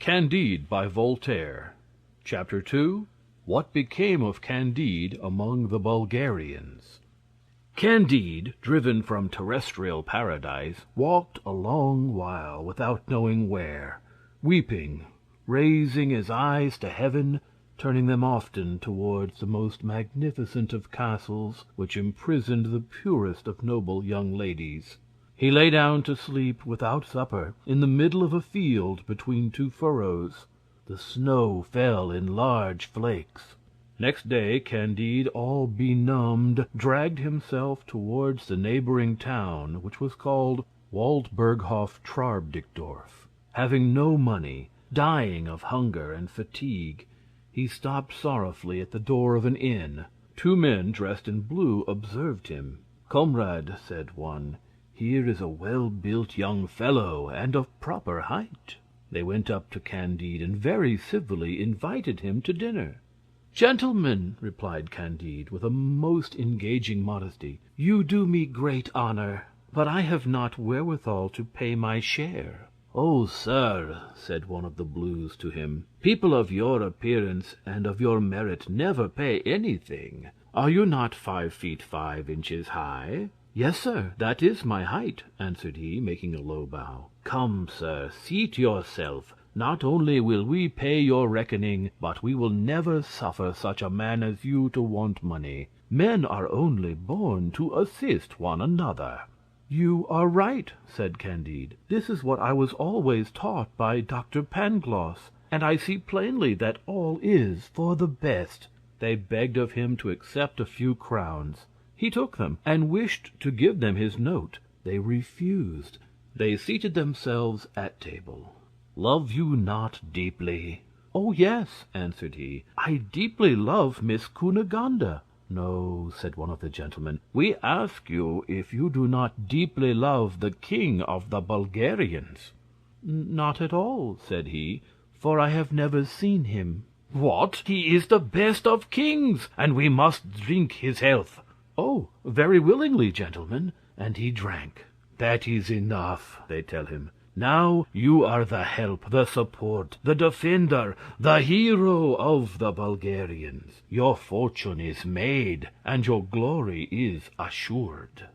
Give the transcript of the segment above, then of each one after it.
Candide by Voltaire. Chapter 2. What became of Candide among the Bulgarians. Candide, driven from terrestrial paradise, walked a long while without knowing where, weeping, raising his eyes to heaven, turning them often towards the most magnificent of castles, which imprisoned the purest of noble young ladies. He lay down to sleep without supper, in the middle of a field between two furrows. The snow fell in large flakes. Next day Candide, all benumbed, dragged himself towards the neighboring town, which was called Waldberghof Trarbdikdorf. Having no money, dying of hunger and fatigue, he stopped sorrowfully at the door of an inn. Two men dressed in blue observed him. "Comrade," said one, "here is a well-built young fellow, and of proper height." They went up to Candide and very civilly invited him to dinner. "Gentlemen," replied Candide, with a most engaging modesty, "you do me great honor, but I have not wherewithal to pay my share." "Oh, sir," said one of the Blues to him, "people of your appearance and of your merit never pay anything. Are you not 5 feet 5 inches high?" "Yes, sir, that is my height," answered he, making a low bow. "Come, sir, seat yourself. Not only will we pay your reckoning, but we will never suffer such a man as you to want money. Men are only born to assist one another." "You are right," said Candide. "This is what I was always taught by Dr. Pangloss, and I see plainly that all is for the best." They begged of him to accept a few crowns. He took them, and wished to give them his note. They refused. They seated themselves at table. "Love you not deeply?" "Oh, yes," answered he, "I deeply love Miss Cunegonde." "No," said one of the gentlemen, "we ask you if you do not deeply love the king of the Bulgarians." "Not at all," said he, "for I have never seen him." "What! He is the best of kings, and we must drink his health." "Oh, very willingly, gentlemen," and he drank. "That is enough," they tell him. "Now you are the help, the support, the defender, the hero of the Bulgarians. Your fortune is made, and your glory is assured."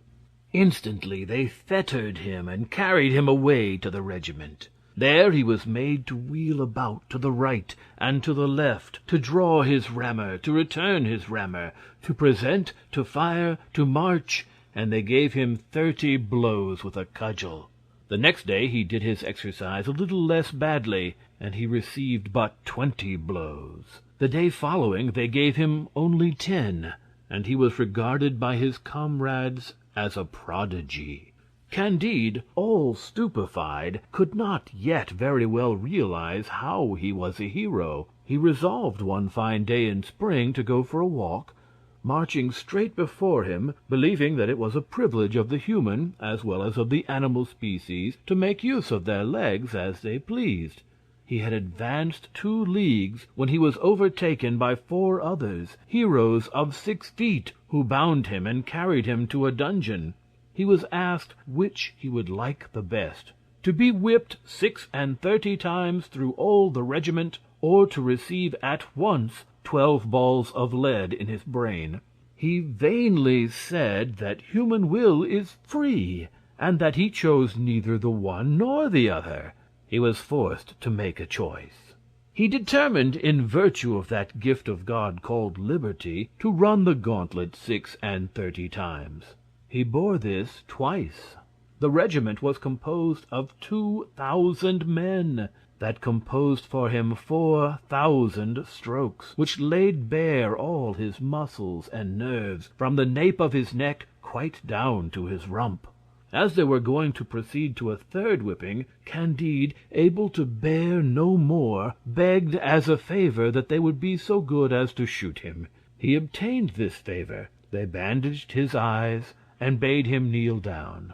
Instantly they fettered him and carried him away to the regiment. There he was made to wheel about to the right and to the left, to draw his rammer, to return his rammer, to present, to fire, to march, and they gave him 30 blows with a cudgel. The next day he did his exercise a little less badly, and he received but 20 blows. The day following they gave him only 10, and he was regarded by his comrades as a prodigy. Candide, all stupefied, could not yet very well realize how he was a hero. He resolved one fine day in spring to go for a walk, marching straight before him, believing that it was a privilege of the human as well as of the animal species to make use of their legs as they pleased. He had advanced 2 leagues when he was overtaken by 4 others, heroes of 6 feet, who bound him and carried him to a dungeon. He was asked which he would like the best, to be whipped 36 times through all the regiment, or to receive at once 12 balls of lead in his brain. He vainly said that human will is free, and that he chose neither the one nor the other. He was forced to make a choice. He determined, in virtue of that gift of God called liberty, to run the gauntlet 36 times. He bore this twice. The regiment was composed of 2,000 men. That composed for him 4,000 strokes, which laid bare all his muscles and nerves, from the nape of his neck quite down to his rump. As they were going to proceed to a 3rd whipping, Candide, able to bear no more, begged as a favor that they would be so good as to shoot him. He obtained this favor. They bandaged his eyes and bade him kneel down.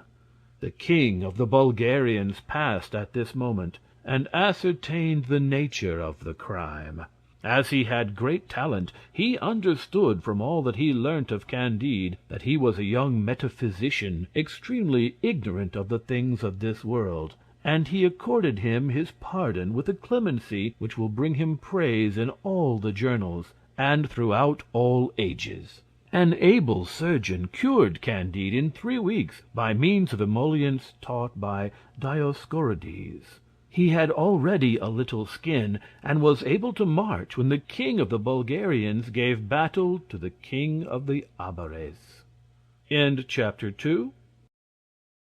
The king of the Bulgarians passed at this moment, and ascertained the nature of the crime. As he had great talent, he understood from all that he learnt of Candide that he was a young metaphysician, extremely ignorant of the things of this world, and he accorded him his pardon with a clemency which will bring him praise in all the journals and throughout all ages. An able surgeon cured Candide in 3 weeks by means of emollients taught by Dioscorides. He had already a little skin, and was able to march when the king of the Bulgarians gave battle to the king of the Abares. End chapter 2.